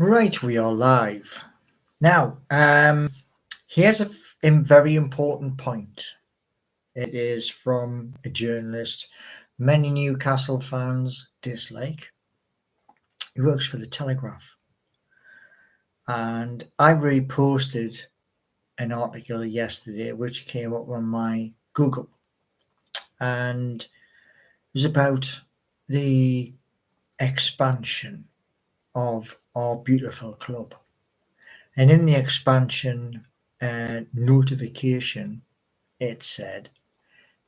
Right, we are live. Now, here's a very important point. It is from a journalist many Newcastle fans dislike. He works for the Telegraph. And I reposted an article yesterday which came up on my Google. And it was about the expansion of our beautiful club. And in the expansion notification, it said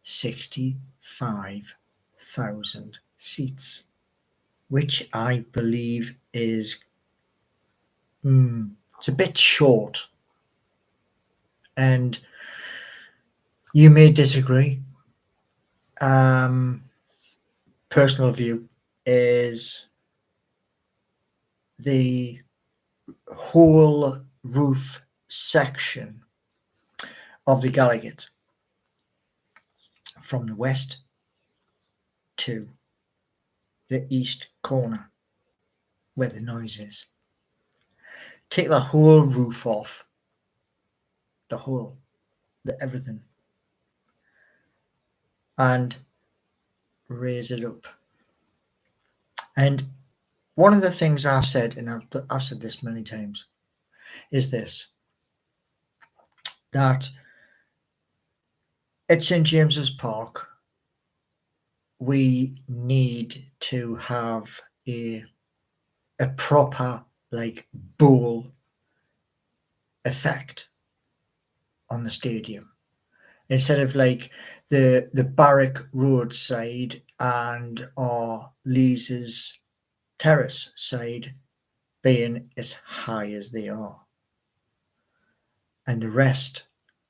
65,000 seats, which I believe is it's a bit short. And you may disagree. Personal view is the whole roof section of the Gallagher from the west to the east corner where the noise is. Take the whole roof off, the everything, and raise it up. And one of the things I said, and I've said this many times, is this, that at St James's Park, we need to have a proper bowl effect on the stadium, instead of the Barrack Road side and our Lees's Terrace side being as high as they are, and the rest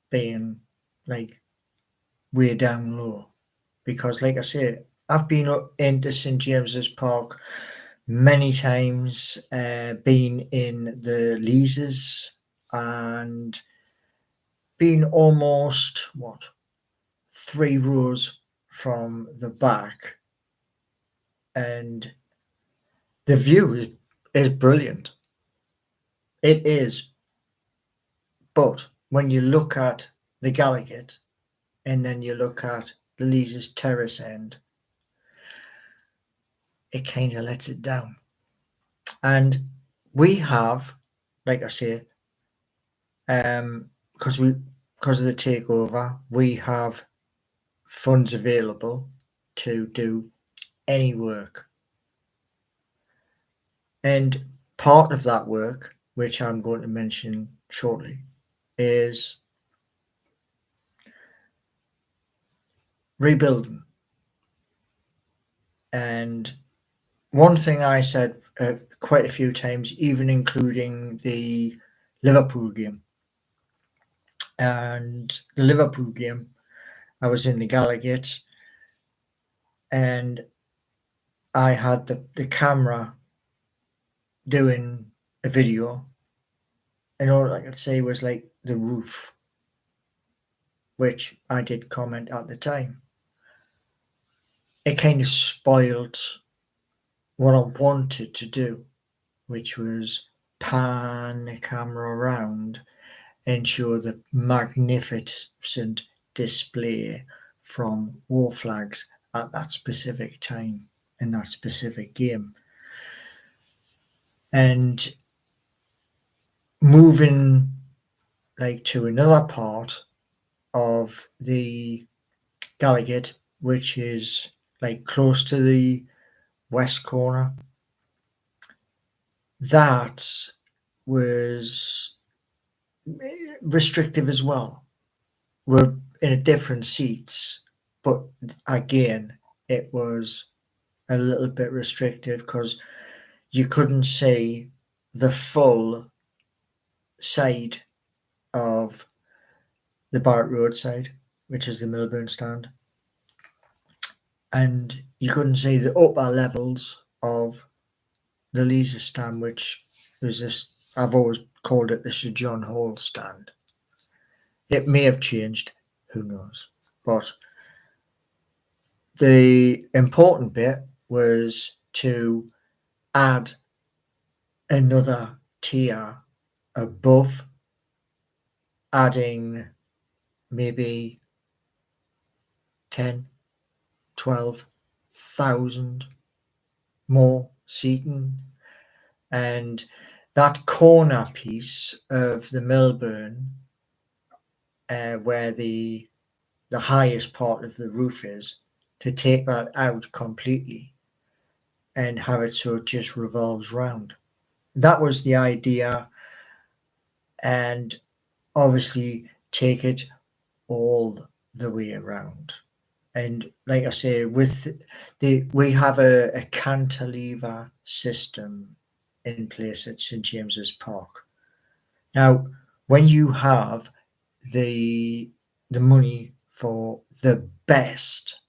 being way down low. Because like I say, I've been up into St James's Park many times, been in the Lees's and been almost 3 rows from the back, and the view is brilliant. It is. But when you look at the Gallagher and then you look at the Lees's Terrace end, it kind of lets it down. And we have, like I say, because of the takeover, we have funds available to do any work. And part of that work, which I'm going to mention shortly, is rebuilding. And one thing I said quite a few times, even including the Liverpool game. And the Liverpool game, I was in the Gallagher and I had the camera doing a video, and all I could say was the roof, which I did comment at the time. It kind of spoiled what I wanted to do, which was pan the camera around and show the magnificent display from war flags at that specific time in that specific game. And moving to another part of the Gallagher, which is close to the west corner, that was restrictive as well. We're in a different seats, but again, it was a little bit restrictive because you couldn't see the full side of the Barrack Road side, which is the Milburn stand, and you couldn't see the upper levels of the Leer Stand, which was this, I've always called it the Sir John Hall stand. It may have changed, who knows, but the important bit was to add another tier above, adding maybe 10, 12,000 more seating. And that corner piece of the Melbourne, where the highest part of the roof is, to take that out completely and have it so it just revolves round. That was the idea, and obviously take it all the way around. And like I say, we have a cantilever system in place at St James's Park. Now, when you have the money for the best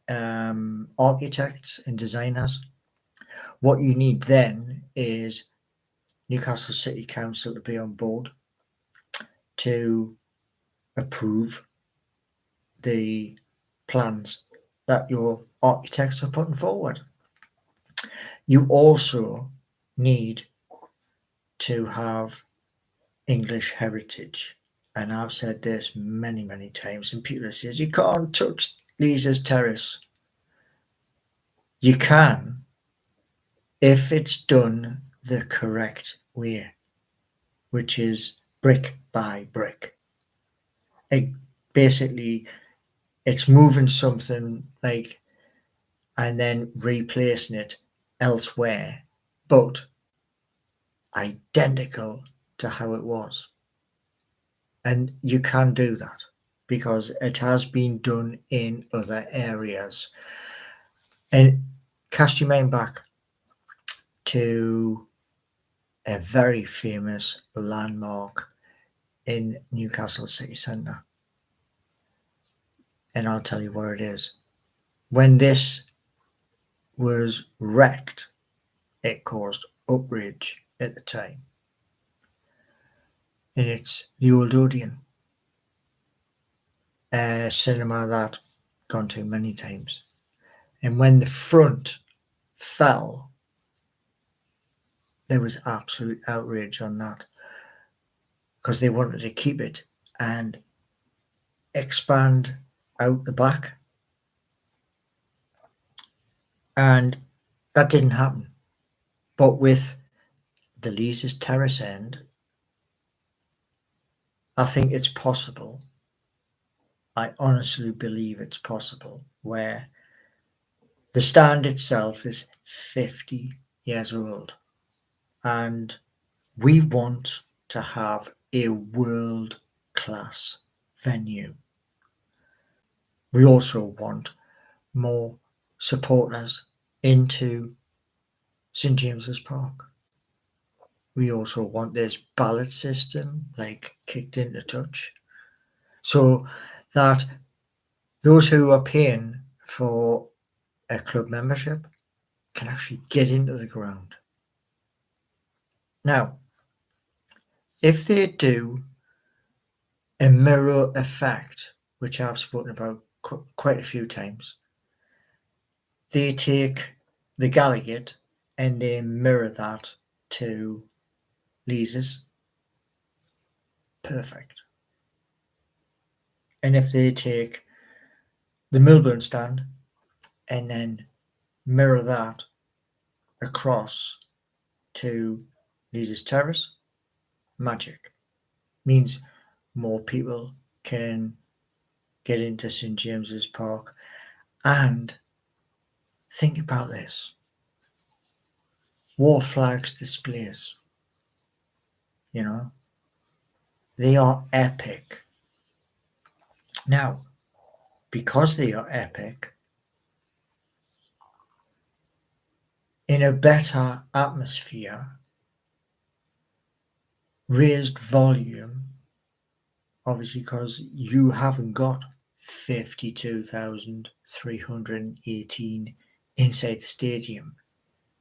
architects and designers, what you need then is Newcastle City Council to be on board to approve the plans that your architects are putting forward. You also need to have English heritage. And I've said this many, many times, and people say, you can't touch Leer's Terrace. You can if it's done the correct way, which is brick by brick. Basically, it's moving something like and then replacing it elsewhere, but identical to how it was. And you can do that because it has been done in other areas. And cast your mind back to a very famous landmark in Newcastle city centre. And I'll tell you where it is. When this was wrecked, it caused outrage at the time. And it's the Old Odeon, a cinema that I've gone to many times. And when the front fell, there was absolute outrage on that because they wanted to keep it and expand out the back. And that didn't happen. But with the Leer's Terrace end, I think it's possible. I honestly believe it's possible, where the stand itself is 50 years old. And we want to have a world-class venue. We also want more supporters into St James's Park. We also want this ballot system kicked into touch so that those who are paying for a club membership can actually get into the ground. Now, if they do a mirror effect, which I've spoken about quite a few times, they take the Gallagher and they mirror that to Leer's. Perfect. And if they take the Melbourne stand and then mirror that across to Leer's Terrace, magic. Means more people can get into St James's Park. And think about this. War flags displays, they are epic. Now, because they are epic, in a better atmosphere, raised volume, obviously because you haven't got 52,318 inside the stadium.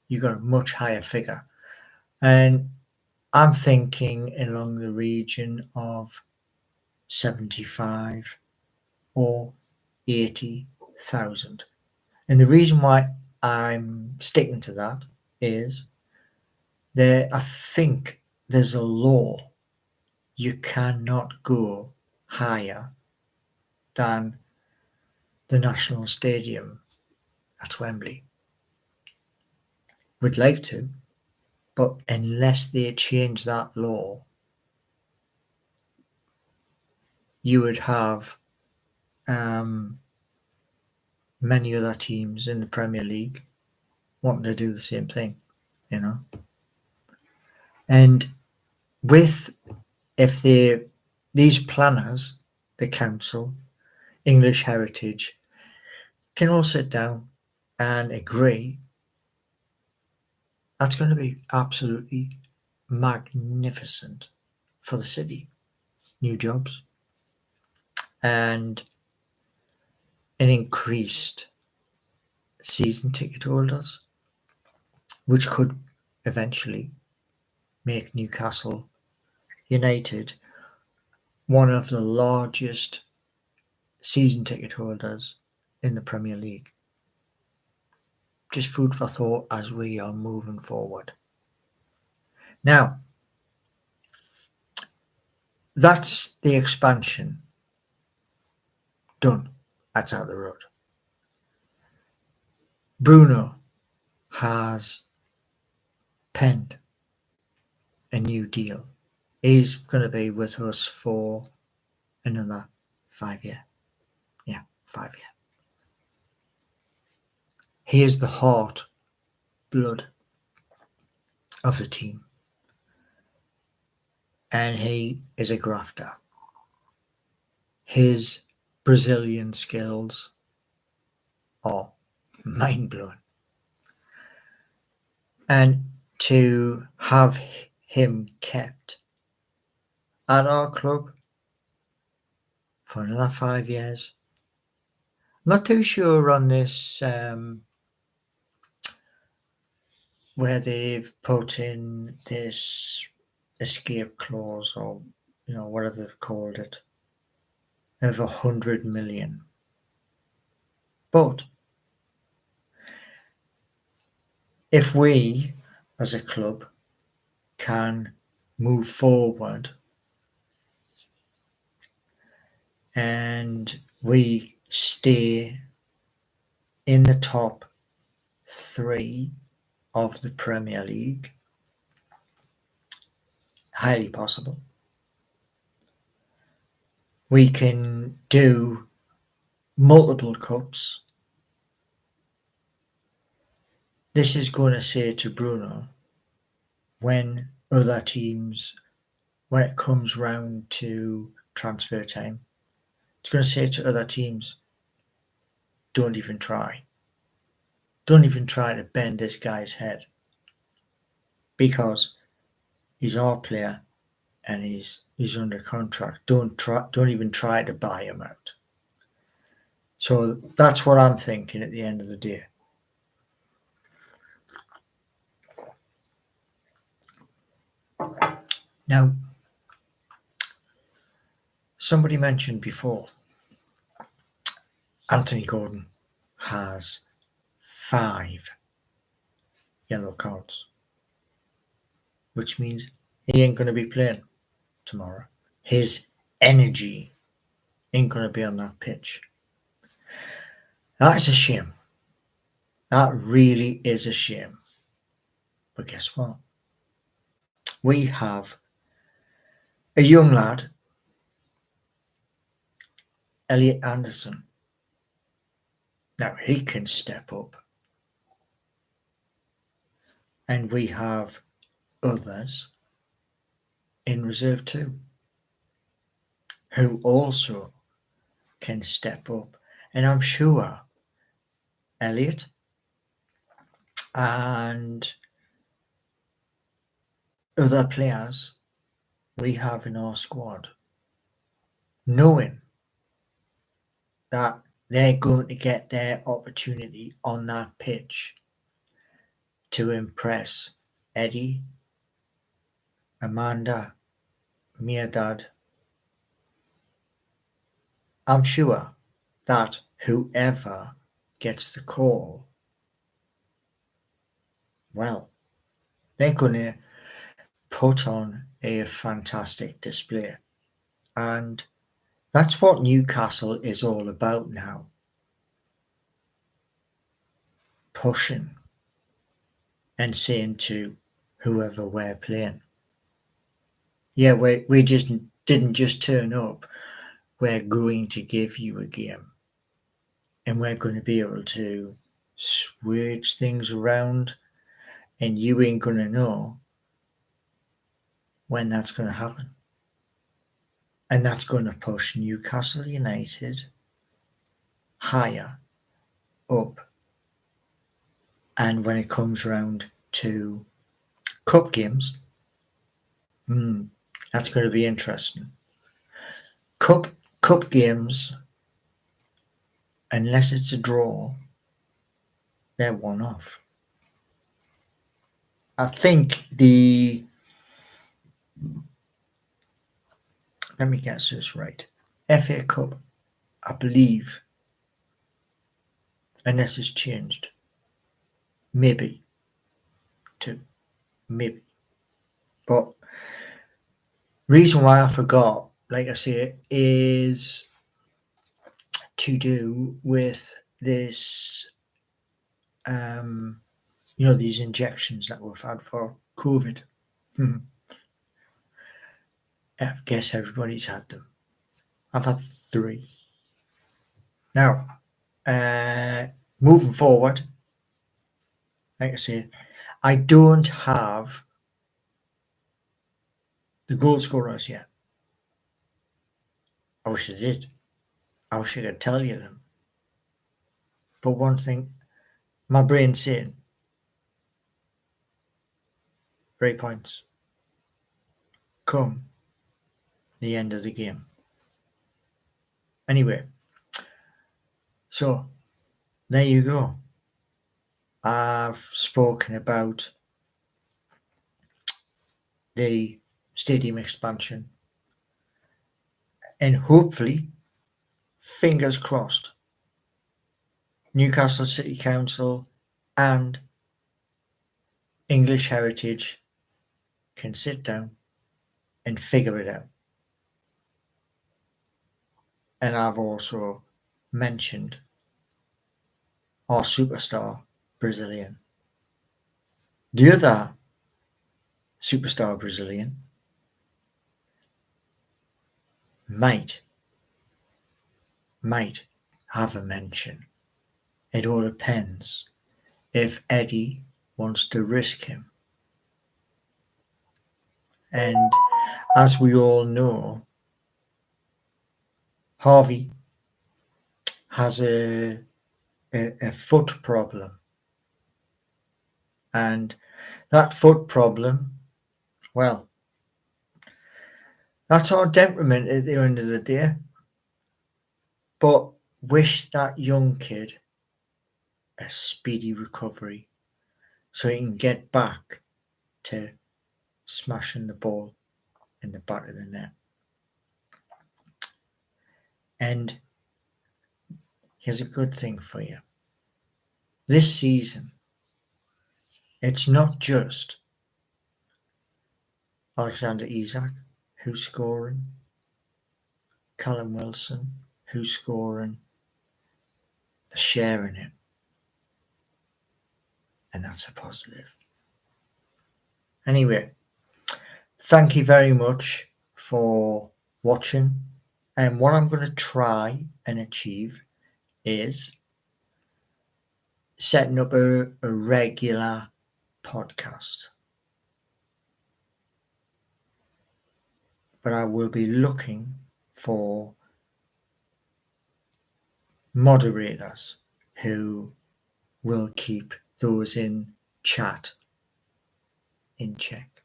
You got a much higher figure. And I'm thinking along the region of 75 or 80,000. And the reason why I'm sticking to that is I think there's a law. You cannot go higher than the National Stadium at Wembley. We'd like to, but unless they change that law, you would have many other teams in the Premier League wanting to do the same thing, you know. And if these planners, the council, English Heritage, can all sit down and agree, that's going to be absolutely magnificent for the city. New jobs and an increased season ticket holders, which could eventually make Newcastle United one of the largest season ticket holders in the Premier League. Just food for thought as we are moving forward. Now, that's the expansion done. That's out the road. Bruno has penned a new deal. He's going to be with us for another 5 years. Yeah, 5 years. He is the heart, blood of the team. And he is a grafter. His Brazilian skills are mind-blowing. And to have him kept at our club for another 5 years. I'm not too sure on this where they've put in this escape clause or whatever they've called it of 100 million. But if we as a club can move forward and we stay in the top 3 of the Premier League, highly possible. We can do multiple cups. This is going to say to Bruno, when other teams, when it comes round to transfer time, it's going to say to other teams, don't even try. Don't even try to bend this guy's head, because he's our player and he's under contract. Don't even try to buy him out. So that's what I'm thinking at the end of the day. Now, somebody mentioned before, Anthony Gordon has 5 yellow cards, which means he ain't going to be playing tomorrow. His energy ain't going to be on that pitch. That is a shame. That really is a shame. But guess what? We have a young lad, Elliot Anderson. Now he can step up. And we have others in reserve too, who also can step up. And I'm sure Elliot and other players we have in our squad, knowing that they're going to get their opportunity on that pitch to impress Eddie, Amanda, Mirdad. I'm sure that whoever gets the call, well, they're going to put on a fantastic display. And that's what Newcastle is all about now. Pushing and saying to whoever we're playing, yeah, we just didn't just turn up. We're going to give you a game. And we're going to be able to switch things around. And you ain't going to know when that's going to happen. And that's going to push Newcastle United higher up. And when it comes round to cup games, that's going to be interesting. Cup games, unless it's a draw, they're one off. I think let me get this right. FA Cup, I believe, unless it's changed, maybe two, maybe. But reason why I forgot, like I say, is to do with this, these injections that we've had for COVID. I guess everybody's had them. I've had 3. Now, moving forward, like I say, I don't have the goal scorers yet. I wish I did. I wish I could tell you them. But one thing, my brain's saying, 3 points. Come the end of the game. Anyway, so there you go. I've spoken about the stadium expansion, and hopefully, fingers crossed, Newcastle City Council and English Heritage can sit down and figure it out. And I've also mentioned our superstar Brazilian. The other superstar Brazilian might have a mention. It all depends if Eddie wants to risk him. And as we all know, Harvey has a foot problem. And that foot problem, well, that's our detriment at the end of the day. But wish that young kid a speedy recovery so he can get back to smashing the ball in the back of the net. And here's a good thing for you. This season, it's not just Alexander Isak who's scoring, Callum Wilson who's scoring, they're sharing it. And that's a positive. Anyway, thank you very much for watching. And what I'm going to try and achieve is setting up a regular podcast. But I will be looking for moderators who will keep those in chat in check.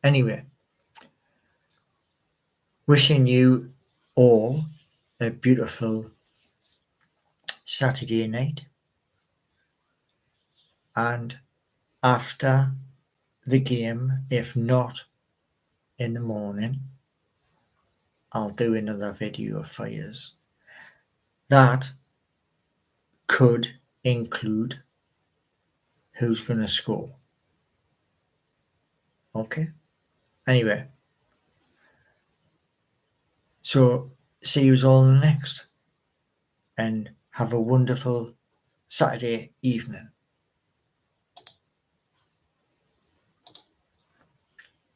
Anyway, wishing you all a beautiful Saturday night. And after the game, if not in the morning, I'll do another video for you. That could include who's going to score. Okay? Anyway, so see you all next, and have a wonderful Saturday evening.